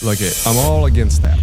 Look, I'm all against that.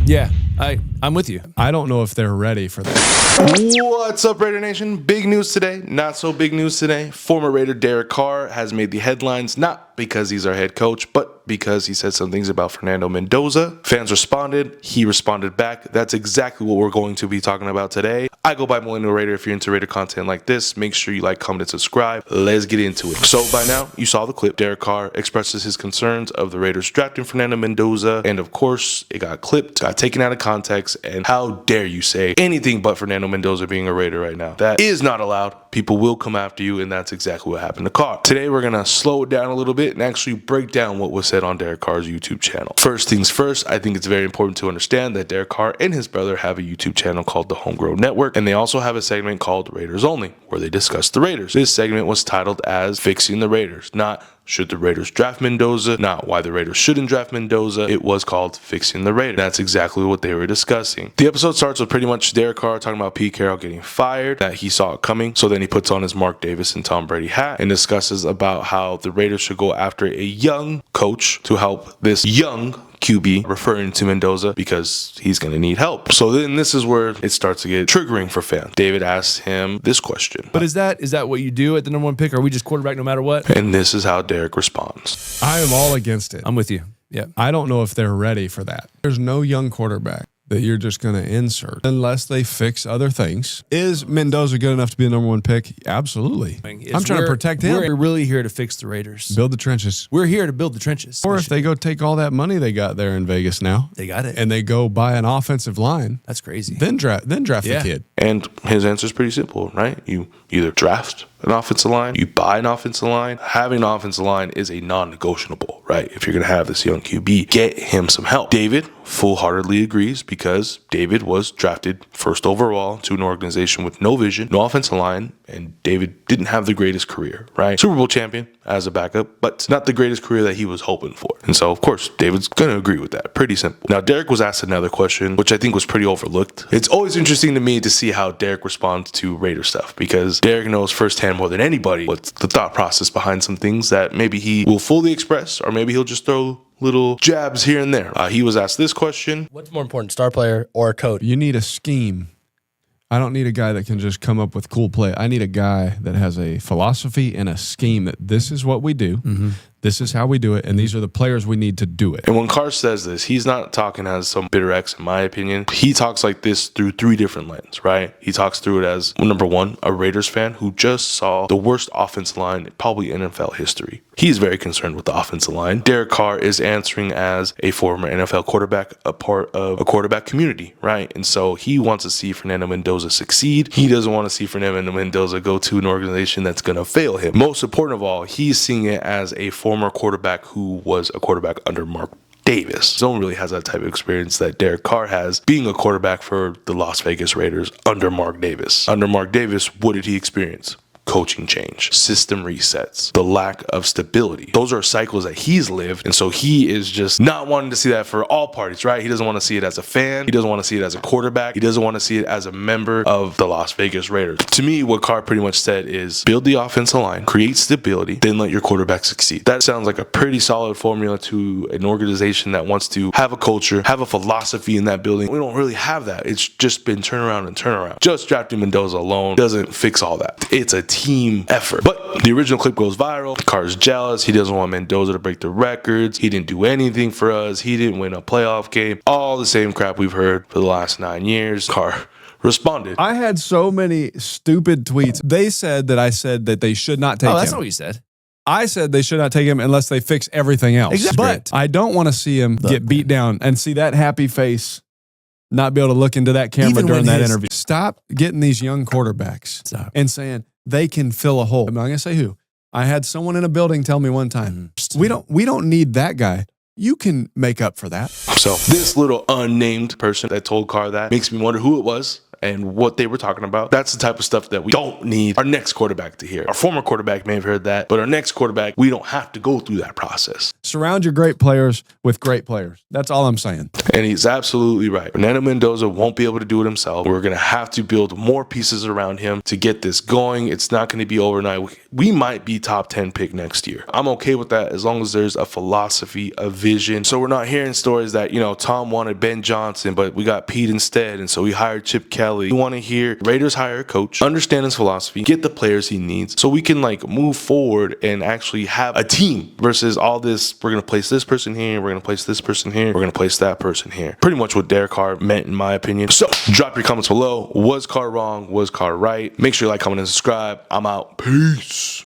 Yeah, I'm with you. I don't know if they're ready for that. What's up, Raider Nation? Big news today, not so big news today. Former Raider Derek Carr has made the headlines, not because he's our head coach, but because he said some things about Fernando Mendoza. Fans responded, he responded back. That's exactly what we're going to be talking about today. I go by Millennial Raider. If you're into Raider content like this, make sure you like, comment, and subscribe. Let's get into it. So by now, you saw the clip. Derek Carr expresses his concerns of the Raiders drafting Fernando Mendoza, and of course, it got clipped, got taken out of context, and how dare you say anything but Fernando Mendoza being a Raider right now. That is not allowed. People will come after you, and that's exactly what happened to Carr. Today, we're going to slow it down a little bit and actually break down what was said on Derek Carr's YouTube channel. First things first, I think it's very important to understand that Derek Carr and his brother have a YouTube channel called the Homegrown Network, and they also have a segment called Raiders Only, where they discuss the Raiders. This segment was titled as Fixing the Raiders, not should the Raiders draft Mendoza, not why the Raiders shouldn't draft Mendoza. It was called Fixing the Raiders. That's exactly what they were discussing. The episode starts with pretty much Derek Carr talking about Pete Carroll getting fired, that he saw it coming. So then he puts on his Mark Davis and Tom Brady hat and discusses about how the Raiders should go after a young coach to help this young QB, referring to Mendoza because he's going to need help. So then this is where it starts to get triggering for fans. David asked him this question. But is that what you do at the #1 pick? Or are we just quarterback no matter what? And this is how Derek responds. I am all against it. I'm with you. Yeah. I don't know if they're ready for that. There's no young quarterback that you're just going to insert unless they fix other things. Is Mendoza good enough to be a #1 pick? Absolutely. I'm trying to protect him. We're really here to fix the Raiders. Build the trenches. We're here to build the trenches. Or if they go take all that money they got there in Vegas now. They got it. And they go buy an offensive line. That's crazy. Then draft the kid. And his answer is pretty simple, right? You either draft an offensive line, you buy an offensive line. Having an offensive line is a non-negotiable, right? If you're going to have this young QB, get him some help. David full-heartedly agrees because David was drafted first overall to an organization with no vision, no offensive line, and David didn't have the greatest career, right? Super Bowl champion as a backup, but not the greatest career that he was hoping for. And so, of course, David's going to agree with that. Pretty simple. Now, Derek was asked another question, which I think was pretty overlooked. It's always interesting to me to see how Derek responds to Raider stuff because Derek knows firsthand more than anybody what's the thought process behind some things that maybe he will fully express or maybe he'll just throw little jabs here and there. He was asked this question. What's more important, star player or a coach? You need a scheme. I don't need a guy that can just come up with cool play. I need a guy that has a philosophy and a scheme that this is what we do. Mm-hmm. This is how we do it, and these are the players we need to do it. And when Carr says this, he's not talking as some bitter ex, in my opinion. He talks like this through 3 different lenses, right? He talks through it as, number one, a Raiders fan who just saw the worst offensive line in probably NFL history. He's very concerned with the offensive line. Derek Carr is answering as a former NFL quarterback, a part of a quarterback community, right? And so he wants to see Fernando Mendoza succeed. He doesn't want to see Fernando Mendoza go to an organization that's going to fail him. Most important of all, he's seeing it as a former quarterback who was a quarterback under Mark Davis. No one really has that type of experience that Derek Carr has being a quarterback for the Las Vegas Raiders under Mark Davis. Under Mark Davis, what did he experience? Coaching change, system resets, the lack of stability. Those are cycles that he's lived. And so he is just not wanting to see that for all parties, right? He doesn't want to see it as a fan. He doesn't want to see it as a quarterback. He doesn't want to see it as a member of the Las Vegas Raiders. To me, what Carr pretty much said is build the offensive line, create stability, then let your quarterback succeed. That sounds like a pretty solid formula to an organization that wants to have a culture, have a philosophy in that building. We don't really have that. It's just been turnaround and turnaround. Just drafting Mendoza alone doesn't fix all that. It's a team effort. But the original clip goes viral. Carr's jealous. He doesn't want Mendoza to break the records. He didn't do anything for us. He didn't win a playoff game. All the same crap we've heard for the last 9 years. Carr responded. I had so many stupid tweets. They said that I said that they should not take him. Oh, that's not what you said. I said they should not take him unless they fix everything else. Exactly. But I don't want to see him get beat down and see that happy face not be able to look into that camera during that interview. Stop getting these young quarterbacks and saying they can fill a hole. I'm not going to say who. I had someone in a building tell me one time, we don't need that guy. You can make up for that. So this little unnamed person that told Carr that makes me wonder who it was. and what they were talking about. That's the type of stuff that we don't need our next quarterback to hear. Our former quarterback may have heard that, but our next quarterback, we don't have to go through that process. Surround your great players with great players. That's all I'm saying. And he's absolutely right. Fernando Mendoza won't be able to do it himself. We're going to have to build more pieces around him to get this going. It's not going to be overnight. We might be top 10 pick next year. I'm okay with that as long as there's a philosophy, a vision. So we're not hearing stories that, Tom wanted Ben Johnson, but we got Pete instead, and so we hired Chip Kelly. We want to hear Raiders hire a coach, understand his philosophy, get the players he needs, so we can move forward and actually have a team versus all this. We're going to place this person here. We're going to place this person here. We're going to place that person here. Pretty much what Derek Carr meant, in my opinion. So drop your comments below. Was Carr wrong? Was Carr right? Make sure you like, comment, and subscribe. I'm out. Peace.